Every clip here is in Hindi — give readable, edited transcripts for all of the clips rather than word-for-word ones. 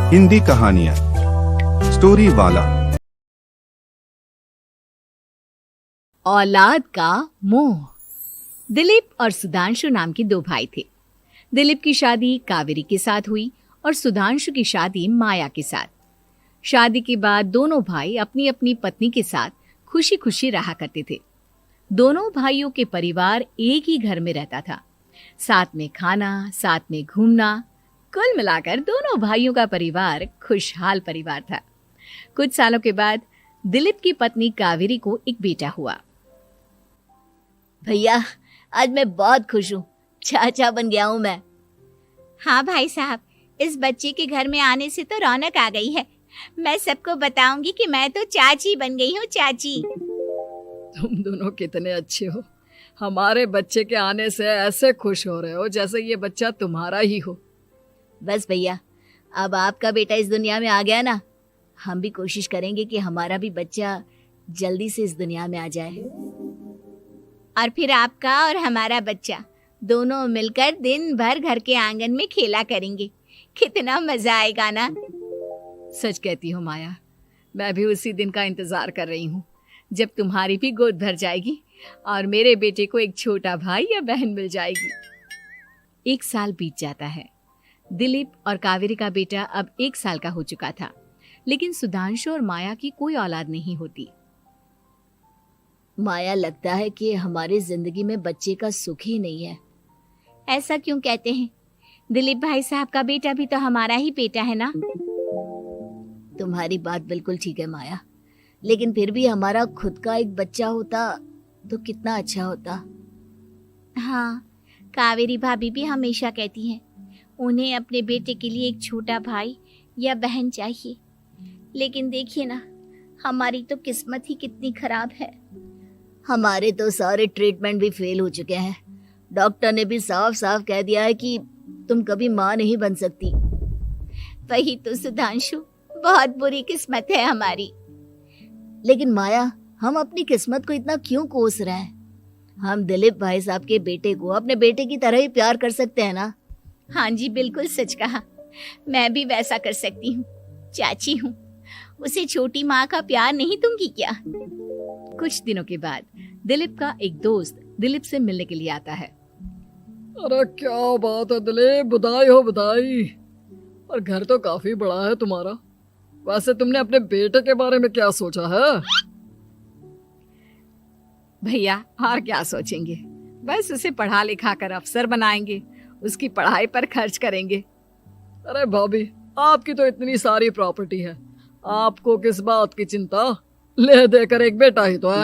हिंदी कहानियाँ स्टोरी वाला। औलाद का मोह। दिलीप और सुधांशु नाम के दो भाई थे। दिलीप की शादी कावेरी के साथ हुई और सुधांशु की शादी माया के साथ। शादी के बाद दोनों भाई अपनी अपनी पत्नी के साथ खुशी खुशी रहा करते थे। दोनों भाइयों के परिवार एक ही घर में रहता था। साथ में खाना, साथ में घूमना, कुल मिलाकर दोनों भाइयों का परिवार खुशहाल परिवार था। कुछ सालों के बाद दिलीप की पत्नी कावेरी को एक बेटा हुआ। भैया, आज मैं बहुत खुश हूँ। चाचा बन गया हूँ मैं। हाँ भाई साहब, इस बच्चे के घर में आने से तो रौनक आ गई है। मैं सबको बताऊंगी कि मैं तो चाची बन गई हूँ, चाची। तुम दोनों कितने अच्छे हो। हमारे बच्चे के आने से ऐसे खुश हो रहे हो जैसे ये बच्चा तुम्हारा ही हो। बस भैया, अब आपका बेटा इस दुनिया में आ गया ना, हम भी कोशिश करेंगे कि हमारा भी बच्चा जल्दी से इस दुनिया में आ जाए। और फिर आपका और हमारा बच्चा दोनों मिलकर दिन भर घर के आंगन में खेला करेंगे। कितना मजा आएगा ना। सच कहती हो माया, मैं भी उसी दिन का इंतजार कर रही हूँ जब तुम्हारी भी गोद भर जाएगी और मेरे बेटे को एक छोटा भाई या बहन मिल जाएगी। 1 साल बीत जाता है। दिलीप और कावेरी का बेटा अब 1 साल का हो चुका था, लेकिन सुधांशु और माया की कोई औलाद नहीं होती। माया, लगता है कि हमारी जिंदगी में बच्चे का सुख ही नहीं है। ऐसा क्यों कहते हैं? दिलीप भाई साहब का बेटा भी तो हमारा ही बेटा है ना। तुम्हारी बात बिल्कुल ठीक है माया, लेकिन फिर भी हमारा खुद का एक बच्चा होता तो कितना अच्छा होता। हाँ, कावेरी भाभी भी हमेशा कहती हैं उन्हें अपने बेटे के लिए एक छोटा भाई या बहन चाहिए। लेकिन देखिए ना, हमारी तो किस्मत ही कितनी खराब है। हमारे तो सारे ट्रीटमेंट भी फेल हो चुके हैं। डॉक्टर ने भी साफ साफ कह दिया है कि तुम कभी माँ नहीं बन सकती। वही तो सुधांशु, बहुत बुरी किस्मत है हमारी। लेकिन माया, हम अपनी किस्मत को इतना क्यों कोस रहे हैं? हम दिलीप भाई साहब के बेटे को अपने बेटे की तरह ही प्यार कर सकते हैं ना। हाँ जी, बिल्कुल सच कहा। मैं भी वैसा कर सकती हूँ। चाची हूँ, उसे छोटी माँ का प्यार नहीं दूंगी क्या? कुछ दिनों के बाद दिलीप का एक दोस्त दिलीप से मिलने के लिए आता है। अरे क्या बात है दिलीप, बधाई हो बधाई। और घर तो काफी बड़ा है तुम्हारा। वैसे तुमने अपने बेटे के बारे में क्या सोचा है? भैया, और क्या सोचेंगे, बस उसे पढ़ा लिखा कर अफसर बनाएंगे, उसकी पढ़ाई पर खर्च करेंगे। अरे भाभी, आपकी तो इतनी सारी प्रॉपर्टी है, आपको किस बात की चिंता? ले देकर एक बेटा ही तो है।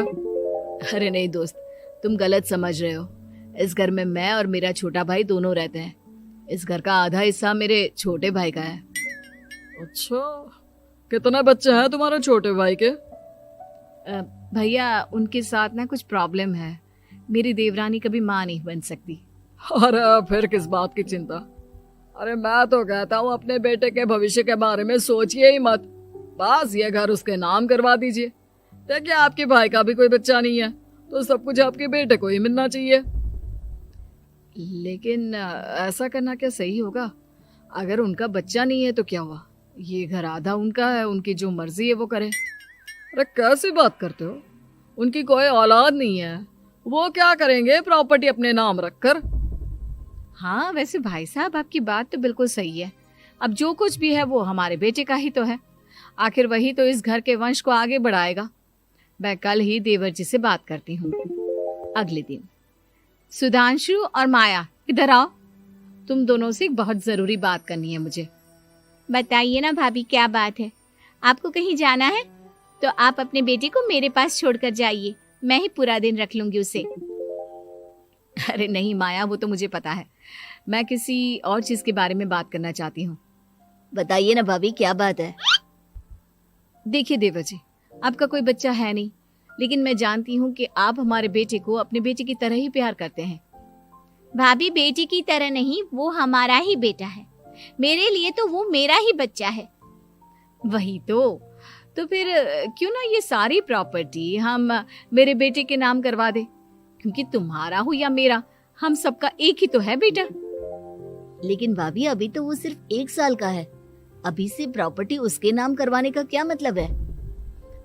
अरे नहीं दोस्त, तुम गलत समझ रहे हो। इस घर में मैं और मेरा छोटा भाई दोनों रहते हैं। इस घर का आधा हिस्सा मेरे छोटे भाई का है। अच्छा, कितने बच्चे हैं तुम्हारे छोटे भाई के? भैया, उनके साथ ना कुछ प्रॉब्लम है। मेरी देवरानी कभी माँ नहीं बन सकती। अरे फिर किस बात की चिंता? अरे मैं तो कहता हूँ अपने बेटे के भविष्य के बारे में सोचिए ही मत। बस ये घर उसके नाम करवा दीजिए। देखिए, आपके भाई का भी कोई बच्चा नहीं है तो सब कुछ आपके बेटे को ही मिलना चाहिए। लेकिन ऐसा करना क्या सही होगा? अगर उनका बच्चा नहीं है तो क्या हुआ? ये घर आधा उनका है, उनकी जो मर्जी है वो करे। अरे कैसी बात करते हो? उनकी कोई औलाद नहीं है, वो क्या करेंगे प्रॉपर्टी अपने नाम रखकर? हाँ, वैसे भाई साहब, आपकी बात तो बिल्कुल सही है। अब जो कुछ भी है वो हमारे बेटे का ही तो है। आखिर वही तो इस घर के वंश को आगे बढ़ाएगा। मैं कल ही देवर जी से बात करती हूँ। अगले दिन सुधांशु और माया, इधर आओ। तुम दोनों से एक बहुत जरूरी बात करनी है मुझे। बताइए ना भाभी, क्या बात है? आपको कहीं जाना है तो आप अपने बेटे को मेरे पास छोड़कर जाइए। मैं ही पूरा दिन रख लूंगी उसे। अरे नहीं माया, वो तो मुझे पता है। मैं किसी और चीज के बारे में बात करना चाहती हूँ। बताइए ना भाभी, क्या बात है? देखिए देवर जी, आपका कोई बच्चा है नहीं, लेकिन मैं जानती हूँ कि आप हमारे बेटे को अपने बेटे की तरह ही प्यार करते हैं। भाभी, बेटी की तरह नहीं, वो हमारा ही बेटा है। मेरे लिए तो वो मेरा ही बच्चा है। वही तो फिर क्यों ना ये सारी प्रॉपर्टी हम मेरे बेटे के नाम करवा दे, क्योंकि तुम्हारा हो या मेरा, हम सबका एक ही तो है बेटा। लेकिन भाभी, अभी तो वो सिर्फ 1 साल का है। अभी से प्रॉपर्टी उसके नाम करवाने का क्या मतलब है?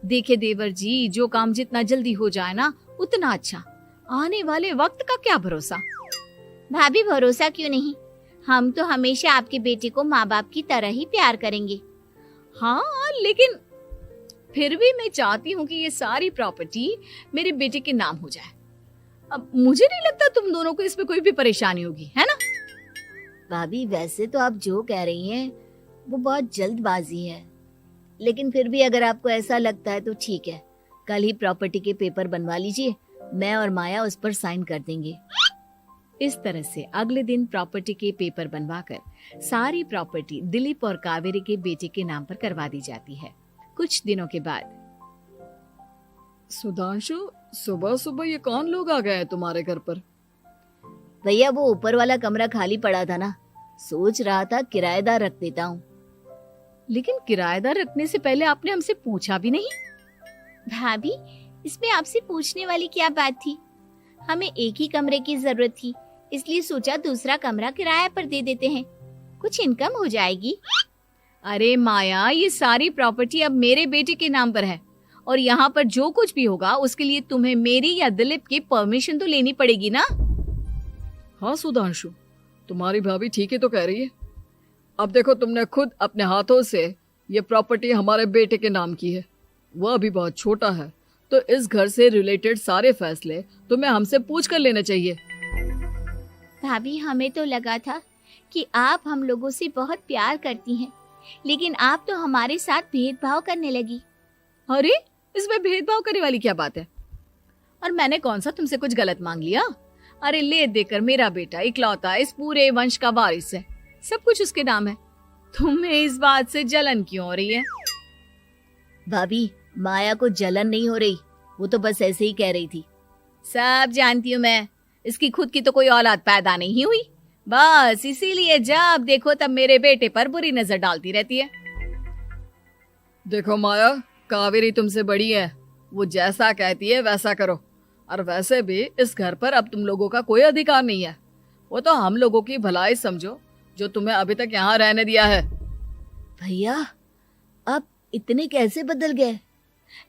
देखिए देवर जी, जो काम जितना जल्दी हो जाए ना उतना अच्छा। आने वाले वक्त का क्या भरोसा। भाभी भरोसा क्यों नहीं, हम तो हमेशा आपके बेटे को माँ बाप की तरह ही प्यार करेंगे। हाँ, लेकिन फिर भी मैं चाहती हूँ कि ये सारी प्रॉपर्टी मेरे बेटे के नाम हो जाए। अब मुझे नहीं लगता तुम दोनों को इसमें कोई भी परेशानी होगी, है ना? भाभी वैसे तो आप जो कह रही हैं वो बहुत जल्दबाजी है, लेकिन फिर भी अगर आपको ऐसा लगता है तो ठीक है, कल ही प्रॉपर्टी के पेपर बनवा लीजिए, मैं और माया उस पर साइन कर देंगे। इस तरह से अगले दिन प्रॉपर्टी के पेपर बनवाकर सारी प्रॉपर्टी दिलीप और कावेरी के बेटे के नाम पर करवा दी जाती है। कुछ दिनों के बाद सुधांशु, सुबह सुबह ये कौन लोग आ गए हैं तुम्हारे घर पर? भैया वो ऊपर वाला कमरा खाली पड़ा था ना, सोच रहा था किराएदार रख देता हूँ। लेकिन किराएदार रखने से पहले आपने हमसे पूछा भी नहीं। भाभी इसमें आपसे पूछने वाली क्या बात थी, हमें एक ही कमरे की जरूरत थी, इसलिए सोचा दूसरा कमरा किराए पर दे देते हैं, कुछ इनकम हो जाएगी। अरे माया, ये सारी प्रॉपर्टी अब मेरे बेटे के नाम पर है और यहाँ पर जो कुछ भी होगा उसके लिए तुम्हें मेरी या दिलीप की परमिशन तो लेनी पड़ेगी ना। हाँ सुधांशु, तुम्हारी भाभी ठीक ही तो कह रही है। अब देखो, तुमने खुद अपने हाथों से ये प्रॉपर्टी हमारे बेटे के नाम की है, वह अभी बहुत छोटा है, तो इस घर से रिलेटेड सारे फैसले तुम्हें हमसे पूछ कर लेने चाहिए। भाभी हमें तो लगा था कि आप हम लोगों से बहुत प्यार करती हैं, लेकिन आप तो हमारे साथ भेदभाव करने लगी। अरे इसमें भेदभाव करने वाली क्या बात है? और मैंने कौन सा तुमसे कुछ गलत मांग लिया? अरे ले देकर मेरा बेटा इकलौता इस पूरे वंश का वारिस है, सब कुछ उसके नाम है। तुम्हें इस बात से जलन क्यों हो रही है? भाभी माया को जलन नहीं हो रही, वो तो बस ऐसे ही कह रही थी। सब जानती हूँ मैं, इसकी खुद की तो कोई औलाद पैदा नहीं हुई, बस इसीलिए जब देखो तब मेरे बेटे पर बुरी नजर डालती रहती है। देखो माया, कावेरी तुमसे बड़ी है, वो जैसा कहती है वैसा करो। और वैसे भी इस घर पर अब तुम लोगों का कोई अधिकार नहीं है, वो तो हम लोगों की भलाई समझो जो तुम्हें अभी तक यहाँ रहने दिया है। भैया आप इतने कैसे बदल गए?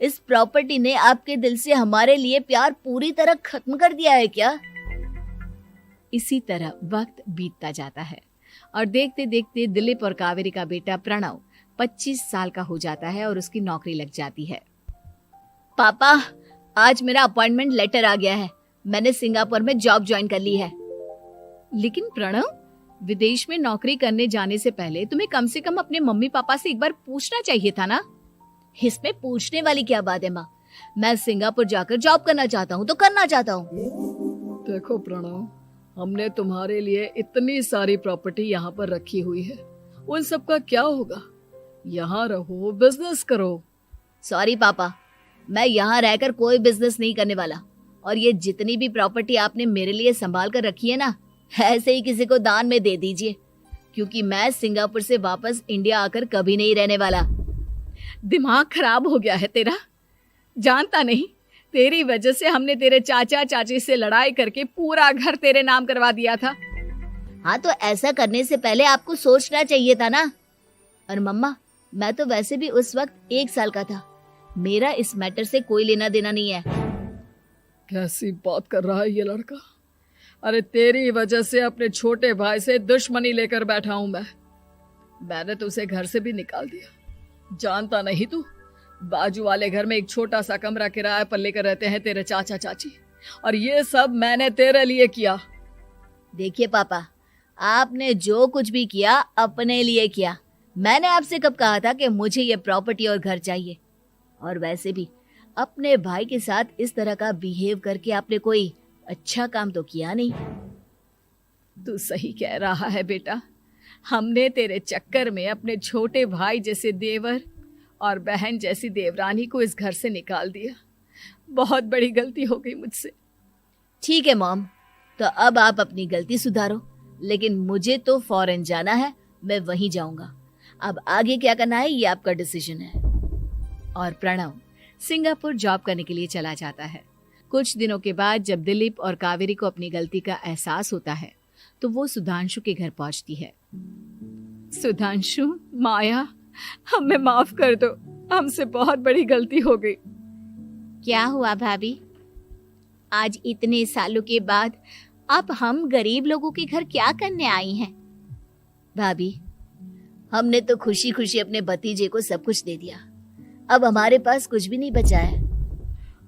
इस प्रॉपर्टी ने आपके दिल से हमारे लिए प्यार पूरी तरह खत्म कर दिया है क्या? इसी तरह वक्त बीतता जाता है और देखते देखते दिलीप और कावेरी का बेटा प्रणव 25 साल का हो जाता है और उसकी नौकरी लग जाती है। पापा आज मेरा अपॉइंटमेंट लेटर आ गया है, मैंने सिंगापुर में जॉब ज्वाइन कर ली है। लेकिन प्रणव, विदेश में नौकरी करने जाने से पहले तुम्हें कम से कम अपने मम्मी पापा से एक बार पूछना चाहिए था ना। इसमें पूछने वाली क्या बात है माँ, मैं सिंगापुर जाकर जॉब करना चाहता हूँ तो करना चाहता हूँ। देखो प्रणव, हमने तुम्हारे लिए इतनी सारी प्रॉपर्टी यहाँ पर रखी हुई है, उन सब का क्या होगा? यहाँ रहो, बिजनेस करो। सॉरी पापा, मैं यहाँ रहकर कोई बिजनेस नहीं करने वाला, और ये जितनी भी प्रॉपर्टी आपने मेरे लिए संभाल कर रखी है ना, ऐसे ही किसी को दान में दे दीजिए, क्योंकि मैं सिंगापुर से वापस इंडिया आकर कभी नहीं रहने वाला। दिमाग खराब हो गया है तेरा, जानता नहीं तेरी वजह से हमने तेरे चाचा चाची से लड़ाई करके पूरा घर तेरे नाम करवा दिया था। हाँ तो ऐसा करने से पहले आपको सोचना चाहिए था ना। और मम्मा, मैं तो वैसे भी उस वक्त 1 साल का था, मेरा इस मैटर से कोई लेना देना नहीं है। कैसी बात कर रहा है ये लड़का? अरे तेरी वजह से अपने छोटे भाई से दुश्मनी लेकर बैठा हूं मैंने तो उसे घर से भी निकाल दिया। जानता नहीं तू, बाजू वाले घर में एक छोटा सा कमरा किराए पर लेकर रहते हैं तेरे चाचा चाची, और ये सब मैंने तेरे लिए किया। देखिए पापा, आपने जो कुछ भी किया अपने लिए किया। मैंने आपसे कब कहा था कि मुझे ये प्रॉपर्टी और घर चाहिए? और वैसे भी अपने भाई के साथ इस तरह का बिहेव करके आपने कोई अच्छा काम तो किया नहीं। तू सही कह रहा है बेटा, हमने तेरे चक्कर में अपने छोटे भाई जैसे देवर और बहन जैसी देवरानी को इस घर से निकाल दिया। बहुत बड़ी गलती हो गई मुझसे। ठीक है मॉम, तो अब आप अपनी गलती सुधारो, लेकिन मुझे तो फॉरेन जाना है, मैं वहीं जाऊंगा। अब आगे क्या करना है ये आपका डिसीजन है। और प्रणव सिंगापुर जॉब करने के लिए चला जाता है। कुछ दिनों के बाद जब दिलीप और कावेरी को अपनी गलती का एहसास होता है तो वो सुधांशु के घर पहुंचती है। सुधांशु, माया, हमें माफ कर दो, हमसे बहुत बड़ी गलती हो गई। क्या हुआ भाभी? आज इतने सालों के बाद अब हम गरीब लोगों के घर क्या करने आई हैं? भाभी, हमने तो खुशी खुशी अपने भतीजे को सब कुछ दे दिया, अब हमारे पास कुछ भी नहीं बचा है।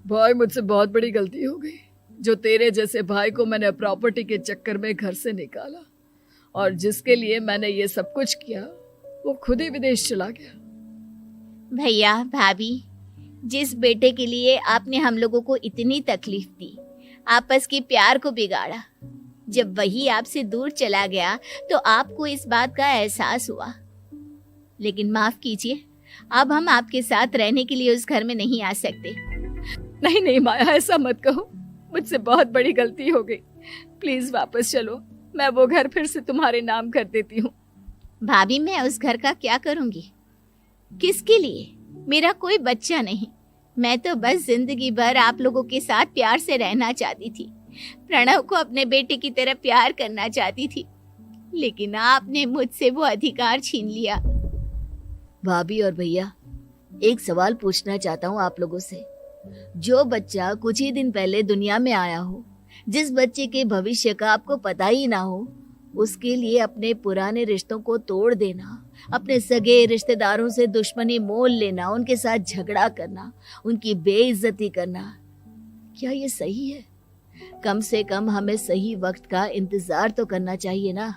भाई, मुझसे बहुत बड़ी गलती हो गई। जो तेरे जैसे भाई को मैंने प्रॉपर्टी के चक्कर में घर से निकाला और जिसके लिए मैंने ये सब कुछ किया, वो खुद ही विदेश चला गया। भैया भाभी, जिस बेटे के लिए आपने हम लोगों को इतनी तकलीफ दी, आपस के प्यार को बिगाड़ा, जब वही आपसे दूर चला गया तो आपको इस बात का एहसास हुआ। लेकिन माफ कीजिए, अब हम आपके साथ रहने के लिए उस घर में नहीं आ सकते। नहीं नहीं माया, ऐसा मत कहो, मुझसे बहुत बड़ी गलती हो गई। प्लीज वापस चलो, मैं वो घर फिर से तुम्हारे नाम कर देती हूँ। भाभी, मैं उस घर का क्या करूंगी? किसके लिए? मेरा कोई बच्चा नहीं। मैं तो बस जिंदगी भर आप लोगों के साथ प्यार से रहना चाहती थी। प्रणव को अपने बेटे की तरह प्यार करना चाहती थी, लेकिन आपने मुझसे वो अधिकार छीन लिया। भाभी और भैया, एक सवाल पूछना चाहता हूँ आप लोगों से। जो बच्चा कुछ ही दिन पहले दुनिया में आया हो, जिस बच्चे के भविष्य का आपको पता ही ना हो, उसके लिए अपने पुराने रिश्तों को तोड़ देना, अपने सगे रिश्तेदारों से दुश्मनी मोल लेना, उनके साथ झगड़ा करना, उनकी बेइज्जती करना, क्या ये सही है? कम से कम हमें सही वक्त का इंतजार तो करना चाहिए ना।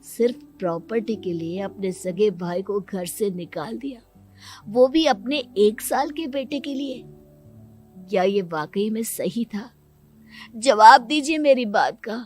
सिर्फ प्रॉपर्टी के लिए अपने सगे भाई को घर से निकाल दिया, वो भी अपने 1 साल के बेटे के लिए। क्या ये वाकई में सही था? जवाब दीजिए मेरी बात का।